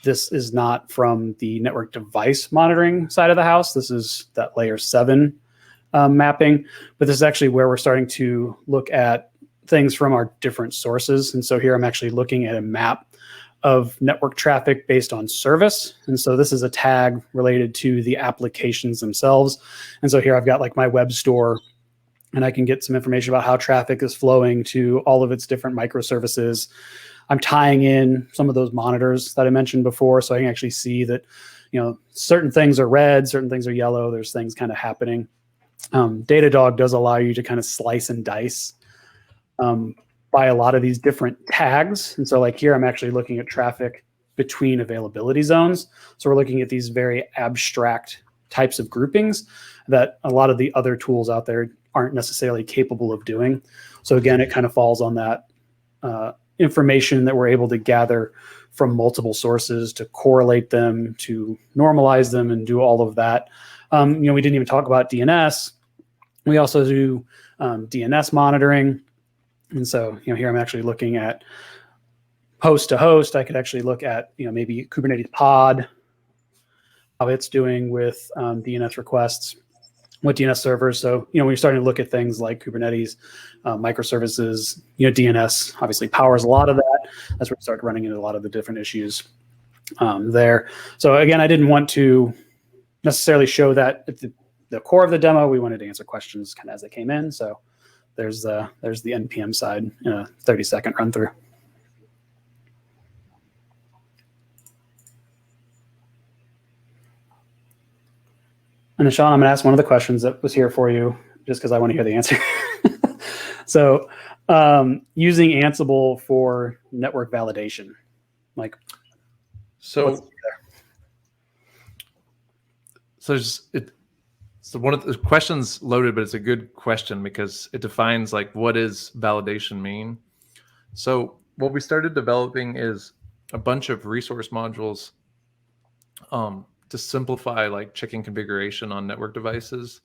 this is not from the network device monitoring side of the house. This is that layer 7 mapping, but this is actually where we're starting to look at things from our different sources. And so here I'm actually looking at a map of network traffic based on service. And so this is a tag related to the applications themselves. And so here I've got like my web store, and I can get some information about how traffic is flowing to all of its different microservices. I'm tying in some of those monitors that I mentioned before, so I can actually see that, certain things are red, certain things are yellow. There's things kind of happening. Datadog does allow you to kind of slice and dice by a lot of these different tags. And so like here, I'm actually looking at traffic between availability zones. So we're looking at these very abstract types of groupings that a lot of the other tools out there aren't necessarily capable of doing. So again, it kind of falls on that information that we're able to gather from multiple sources to correlate them, to normalize them, and do all of that. We didn't even talk about DNS. We also do DNS monitoring. And so, here I'm actually looking at host to host. I could actually look at, maybe Kubernetes pod, how it's doing with DNS requests, what DNS servers. So, when you're starting to look at things like Kubernetes, microservices, DNS obviously powers a lot of that. That's where we start running into a lot of the different issues there. So again, I didn't want to necessarily show that at the core of the demo. We wanted to answer questions kind of as they came in. So there's the NPM side in a 30-second run through. And Sean, I'm going to ask one of the questions that was here for you, just because I want to hear the answer. So, using Ansible for network validation, so one of the questions loaded, but it's a good question because it defines what does validation mean. So what we started developing is a bunch of resource modules to simplify checking configuration on network devices.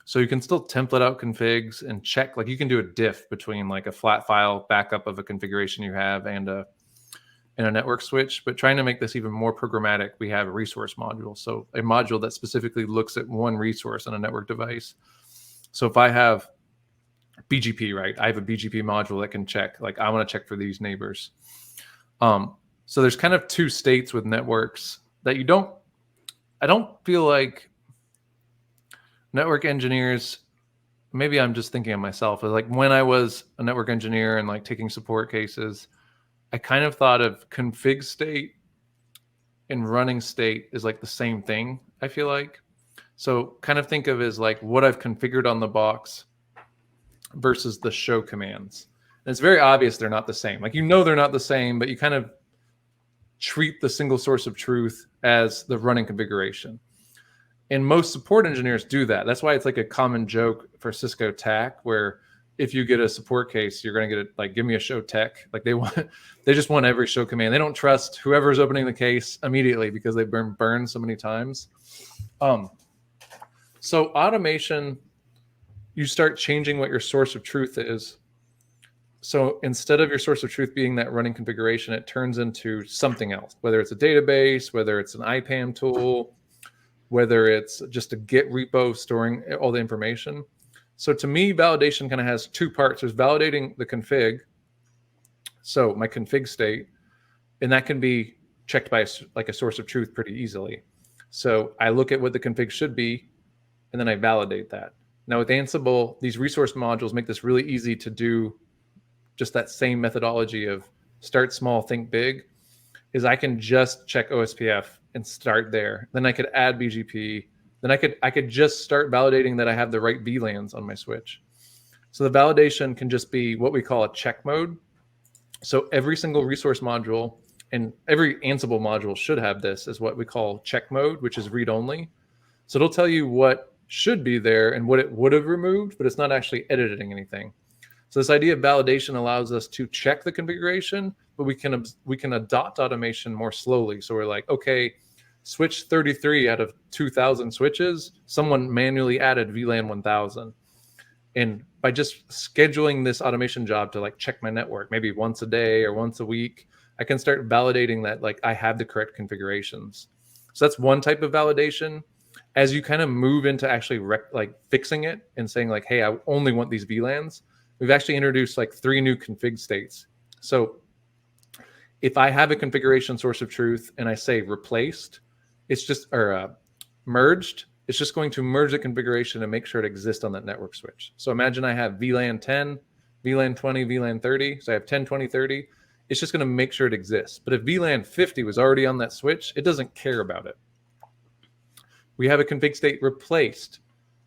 So you can still template out configs and check, you can do a diff between a flat file backup of a configuration you have and a network switch. But trying to make this even more programmatic, we have a resource module. So a module that specifically looks at one resource on a network device. So if I have BGP, right, I have a BGP module that can check, I want to check for these neighbors. So there's kind of two states with networks that I don't feel like network engineers, maybe I'm just thinking of myself, when I was a network engineer and taking support cases, I kind of thought of config state and running state is the same thing, I feel like. So kind of think of as what I've configured on the box versus the show commands. And it's very obvious they're not the same. They're not the same, but you kind of treat the single source of truth as the running configuration. And most support engineers do that. That's why it's a common joke for Cisco TAC, where if you get a support case, you're going to get it give me a show tech. They just want every show command. They don't trust whoever's opening the case immediately because they've been burned so many times. So automation, you start changing what your source of truth is. So instead of your source of truth being that running configuration, it turns into something else, whether it's a database, whether it's an IPAM tool, whether it's just a Git repo storing all the information. So to me, validation kind of has two parts. There's validating the config, so my config state, and that can be checked by a source of truth pretty easily. So I look at what the config should be, and then I validate that. Now with Ansible, these resource modules make this really easy to do. Just that same methodology of start small, think big, is I can just check OSPF and start there. Then I could add BGP. Then I could just start validating that I have the right VLANs on my switch. So the validation can just be what we call a check mode. So every single resource module and every Ansible module should have this as what we call check mode, which is read only. So it'll tell you what should be there and what it would have removed, but it's not actually editing anything. So this idea of validation allows us to check the configuration, but we can adopt automation more slowly. So we're okay, switch 33 out of 2,000 switches, someone manually added VLAN 1000. And by just scheduling this automation job to check my network, maybe once a day or once a week, I can start validating that I have the correct configurations. So that's one type of validation. As you kind of move into actually fixing it and saying hey, I only want these VLANs, we've actually introduced 3 new config states. So if I have a configuration source of truth and I say replaced, it's just, or merged, it's just going to merge the configuration and make sure it exists on that network switch. So imagine I have VLAN 10, VLAN 20, VLAN 30. So I have 10, 20, 30. It's just going to make sure it exists. But if VLAN 50 was already on that switch, it doesn't care about it. We have a config state replaced.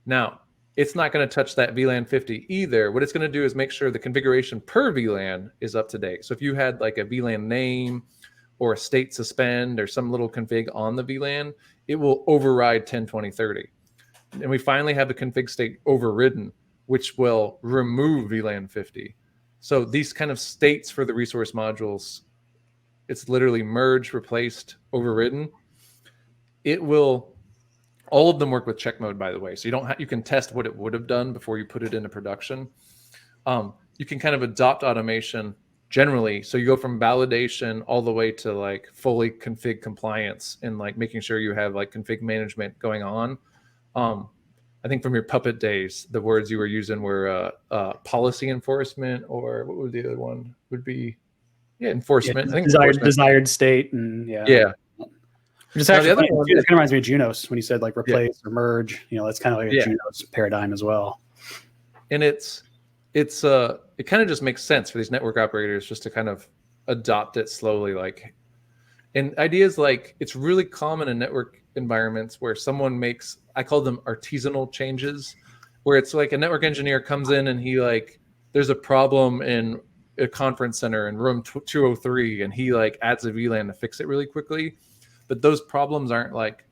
Now, it's not going to touch that VLAN 50 either. What it's going to do is make sure the configuration per VLAN is up to date. So if you had like a VLAN name or a state suspend or some little config on the VLAN, it will override 10, 20, 30. And we finally have the config state overridden, which will remove VLAN 50. So these kind of states for the resource modules, it's literally merged, replaced, overridden. It will, all of them work with check mode, by the way. So you can test what it would have done before you put it into production. You can kind of adopt automation generally. So you go from validation all the way to like fully config compliance and like making sure you have like config management going on. I think from your Puppet days, the words you were using were policy enforcement, or what would the other one would be? Yeah, enforcement. Yeah, I think desired state, and yeah. Just actually, it kind of reminds me of Junos when you said like replace or merge. That's kind of like a Junos paradigm as well. And it kind of just makes sense for these network operators just to kind of adopt it slowly. Like, and ideas like it's really common in network environments where someone makes, I call them artisanal changes, where it's like a network engineer comes in and he like, there's a problem in a conference center in room 203 and he like adds a VLAN to fix it really quickly. But those problems aren't like,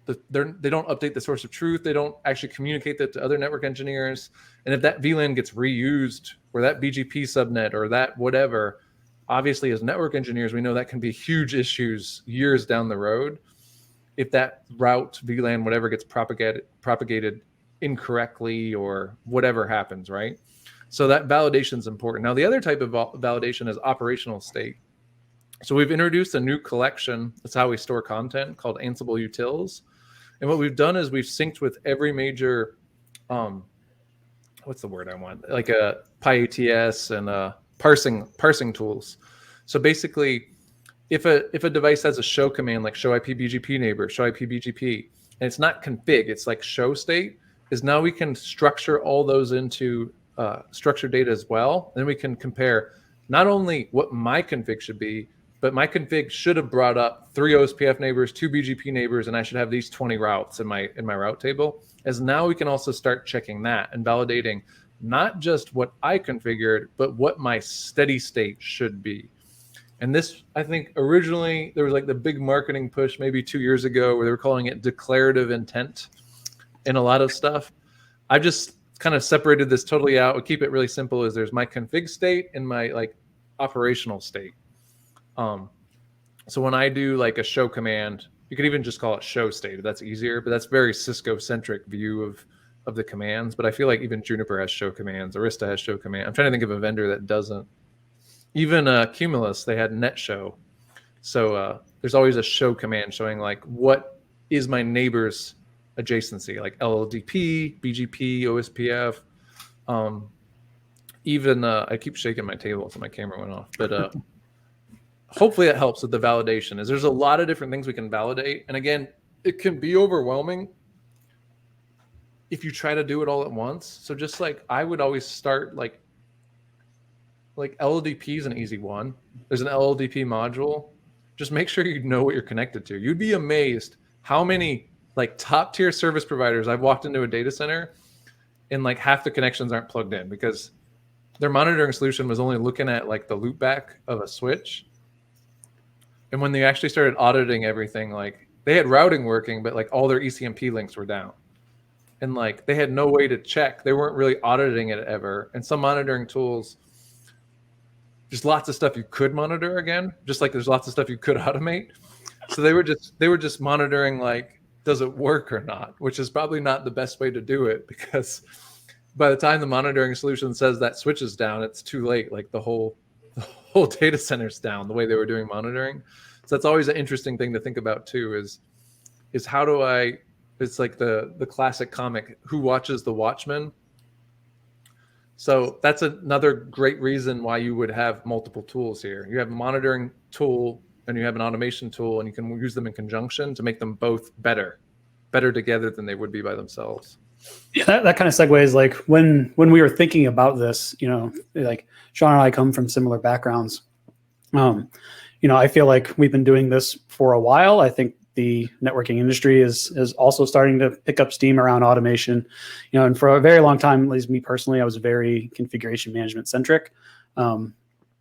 they don't update the source of truth. They don't actually communicate that to other network engineers. And if that VLAN gets reused or that BGP subnet or that whatever, obviously as network engineers, we know that can be huge issues years down the road. If that route, VLAN, whatever gets propagated incorrectly or whatever happens, right? So that validation is important. Now, the other type of validation is operational state. So we've introduced a new collection. That's how we store content, called Ansible Utils. And what we've done is we've synced with every major, what's the word I want? Like a PyATS and parsing tools. So basically, if a device has a show command like show IP BGP neighbor, show IP BGP, and it's not config, it's like show state, is now we can structure all those into structured data as well. And then we can compare not only what my config should be, but my config should have brought up 3 OSPF neighbors, 2 BGP neighbors, and I should have these 20 routes in my route table. As now we can also start checking that and validating not just what I configured, but what my steady state should be. And this, I think originally there was like the big marketing push maybe 2 years ago where they were calling it declarative intent in a lot of stuff. I've just kind of separated this totally out. We keep it really simple. Is there's my config state and my like operational state. So when I do like a show command, you could even just call it show state if that's easier, but that's very Cisco centric view of the commands. But I feel like even Juniper has show commands, Arista has show command. I'm trying to think of a vendor that doesn't. Even Cumulus, they had net show. So there's always a show command showing like what is my neighbor's adjacency, like LLDP, BGP, OSPF. Even I keep shaking my table so my camera went off, but hopefully that helps with the validation. Is there's a lot of different things we can validate, and again, it can be overwhelming if you try to do it all at once. So just like I would always start like LLDP is an easy one. There's an LLDP module. Just make sure you know what you're connected to. You'd be amazed how many like top tier service providers I've walked into a data center and like half the connections aren't plugged in because their monitoring solution was only looking at like the loopback of a switch. And when they actually started auditing everything, like they had routing working, but like all their ECMP links were down. And like they had no way to check. They weren't really auditing it ever. And some monitoring tools, there's lots of stuff you could monitor again, just like there's lots of stuff you could automate. So they were just monitoring like, does it work or not? Which is probably not the best way to do it because by the time the monitoring solution says that switch is down, it's too late. Like the whole data center's down the way they were doing monitoring. So that's always an interesting thing to think about too, is how do it's like the classic comic, Who Watches the Watchmen? So that's another great reason why you would have multiple tools here. You have a monitoring tool and you have an automation tool, and you can use them in conjunction to make them both better together than they would be by themselves. Yeah, that kind of segues, like when we were thinking about this, like Sean and I come from similar backgrounds. I feel like we've been doing this for a while. I think the networking industry is also starting to pick up steam around automation, and for a very long time, at least me personally, I was very configuration management centric,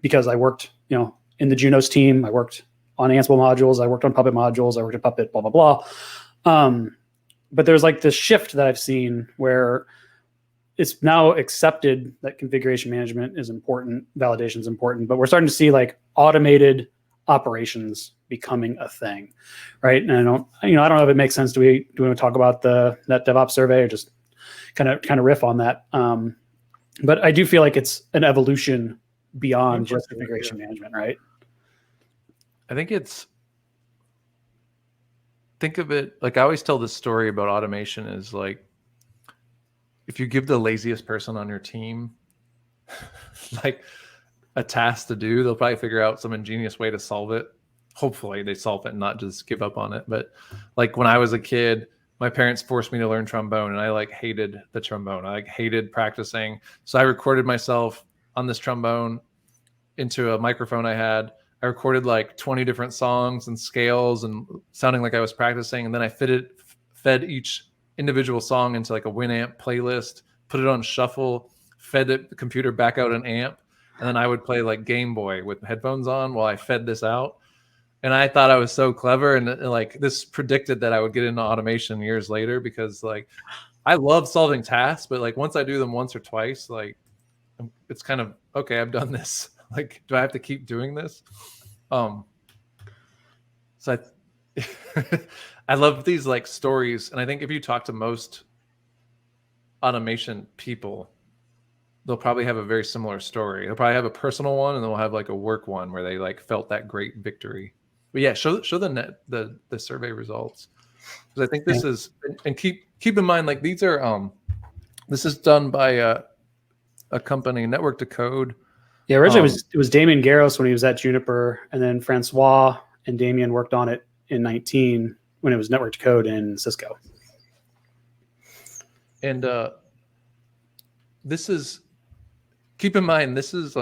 because I worked, in the Junos team. I worked on Ansible modules. I worked on Puppet modules. I worked at Puppet, blah, blah, blah. But there's like this shift that I've seen where it's now accepted that configuration management is important, validation is important, but we're starting to see like automated operations becoming a thing, right? And I don't know if it makes sense. Do we want to talk about the Net DevOps survey or just kind of riff on that? But I do feel like it's an evolution beyond just configuration management, right? Think of it like I always tell this story about automation is like, if you give the laziest person on your team like a task to do, they'll probably figure out some ingenious way to solve it. Hopefully they solve it and not just give up on it. But like when I was a kid, my parents forced me to learn trombone, and I like hated the trombone. I like hated practicing. So I recorded myself on this trombone into a microphone I had. I recorded like 20 different songs and scales and sounding like I was practicing. And then I fed each individual song into like a Winamp playlist, put it on shuffle, fed the computer back out an amp. And then I would play like Game Boy with headphones on while I fed this out. And I thought I was so clever. And like this predicted that I would get into automation years later, because like I love solving tasks, but like once I do them once or twice, like it's kind of, okay, I've done this. Like, do I have to keep doing this? So I love these like stories. And I think if you talk to most automation people, they'll probably have a very similar story. They'll probably have a personal one, and they'll have like a work one where they like felt that great victory. But yeah, show the survey results, because I think this is, and keep in mind, like these are this is done by a company, Network to Code. Yeah, originally it was Damien Garros when he was at Juniper, and then Francois and Damien worked on it in 19 when it was Network to Code in Cisco. And this is, keep in mind, this is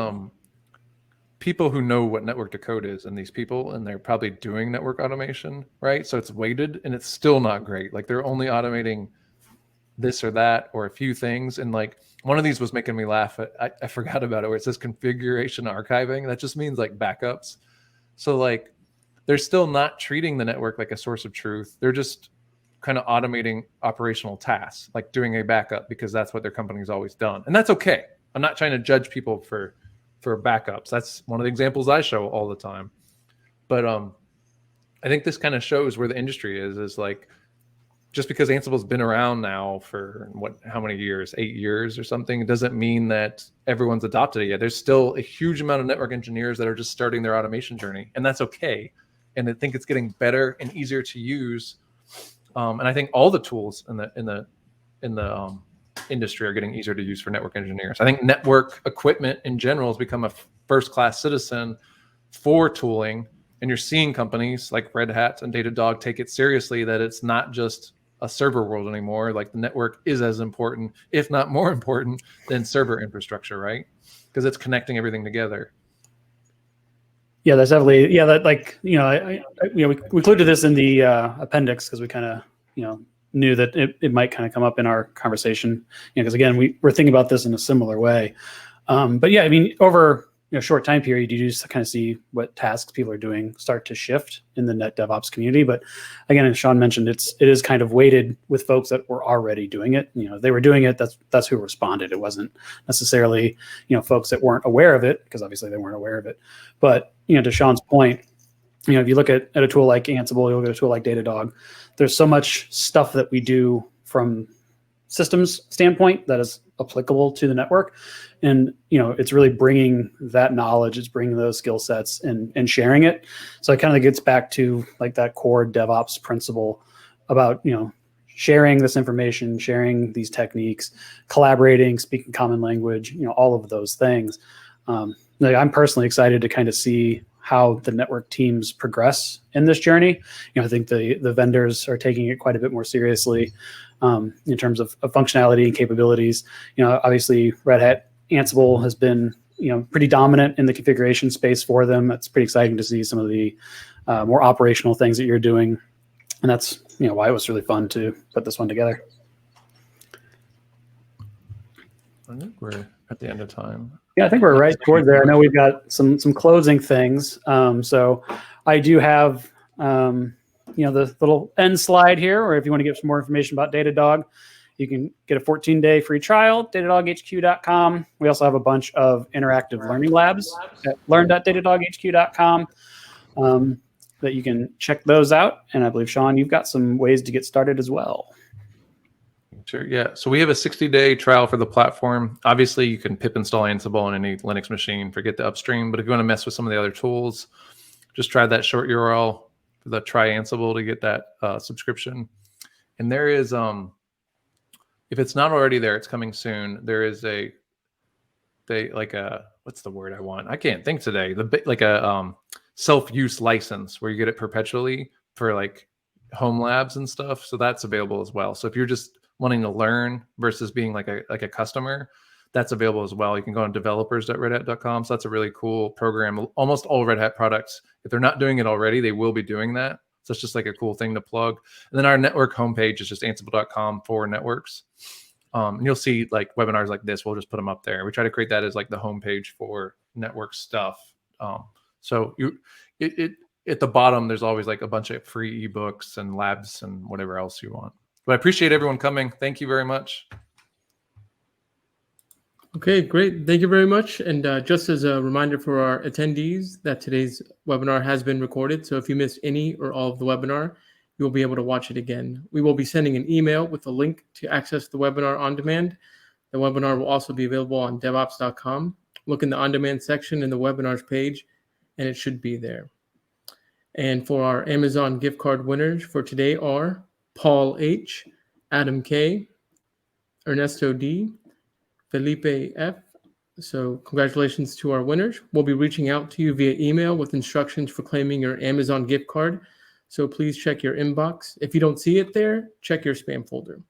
people who know what Network to Code is, and these people, and they're probably doing network automation, right? So it's weighted, and it's still not great. Like they're only automating this or that or a few things. And like one of these was making me laugh. I forgot about it, where it says configuration archiving. That just means like backups. So like they're still not treating the network like a source of truth. They're just kind of automating operational tasks, like doing a backup, because that's what their company's always done. And that's okay. I'm not trying to judge people for backups. That's one of the examples I show all the time. But I think this kind of shows where the industry is like, just because Ansible's been around now for how many years, 8 years or something, it doesn't mean that everyone's adopted it yet. There's still a huge amount of network engineers that are just starting their automation journey, and that's okay. And I think it's getting better and easier to use. And I think all the tools in the industry are getting easier to use for network engineers. I think network equipment in general has become a first-class citizen for tooling, and you're seeing companies like Red Hat and Datadog take it seriously, that it's not just a server world anymore. Like the network is as important, if not more important, than server infrastructure, right? Because it's connecting everything together. Yeah, that's definitely, yeah, that like, we included this in the appendix because we kind of, knew that it might kind of come up in our conversation, because again, we're thinking about this in a similar way. But yeah, I mean, over a short time period, you just kind of see what tasks people are doing start to shift in the net DevOps community. But again, as Sean mentioned, it is kind of weighted with folks that were already doing it. They were doing it. That's who responded. It wasn't necessarily folks that weren't aware of it, because obviously they weren't aware of it. But to Sean's point, if you look at a tool like Ansible, you look at a tool like Datadog, there's so much stuff that we do from systems standpoint that is applicable to the network. And, it's really bringing that knowledge, it's bringing those skill sets and sharing it. So it kind of gets back to like that core DevOps principle about, sharing this information, sharing these techniques, collaborating, speaking common language, all of those things. I'm personally excited to kind of see how the network teams progress in this journey. I think the vendors are taking it quite a bit more seriously in terms of functionality and capabilities. Obviously Red Hat Ansible has been pretty dominant in the configuration space for them. It's pretty exciting to see some of the more operational things that you're doing, and that's why it was really fun to put this one together. I think we're at the end of time. Yeah, I think we're right towards there. I know we've got some closing things. So I do have the little end slide here, or if you want to get some more information about Datadog, you can get a 14-day free trial, datadoghq.com. We also have a bunch of interactive learning labs at learn.datadoghq.com that you can check those out. And I believe, Sean, you've got some ways to get started as well. Sure. Yeah. So we have a 60-day trial for the platform. Obviously, you can pip install Ansible on any Linux machine, forget the upstream. But if you want to mess with some of the other tools, just try that short URL for the try Ansible to get that subscription. And there is, if it's not already there, it's coming soon. There is what's the word I want? I can't think today. Self-use license where you get it perpetually for like home labs and stuff. So that's available as well. So if you're just wanting to learn versus being like a customer, that's available as well. You can go on developers.redhat.com. So that's a really cool program. Almost all Red Hat products, if they're not doing it already, they will be doing that. So it's just like a cool thing to plug. And then our network homepage is just ansible.com/networks. And you'll see like webinars like this. We'll just put them up there. We try to create that as like the homepage for network stuff. So at the bottom, there's always like a bunch of free ebooks and labs and whatever else you want. But I appreciate everyone coming. Thank you very much. Okay, great. Thank you very much. And just as a reminder for our attendees that today's webinar has been recorded. So if you missed any or all of the webinar, you will be able to watch it again. We will be sending an email with a link to access the webinar on demand. The webinar will also be available on devops.com. Look in the on-demand section in the webinars page, and it should be there. And for our Amazon gift card winners for today are Paul H., Adam K., Ernesto D., Felipe F. So congratulations to our winners. We'll be reaching out to you via email with instructions for claiming your Amazon gift card. So please check your inbox. If you don't see it there, check your spam folder.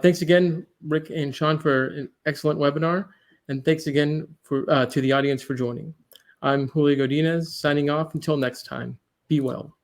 Thanks again, Rick and Sean, for an excellent webinar. And thanks again to the audience for joining. I'm Julio Godinez signing off until next time. Be well.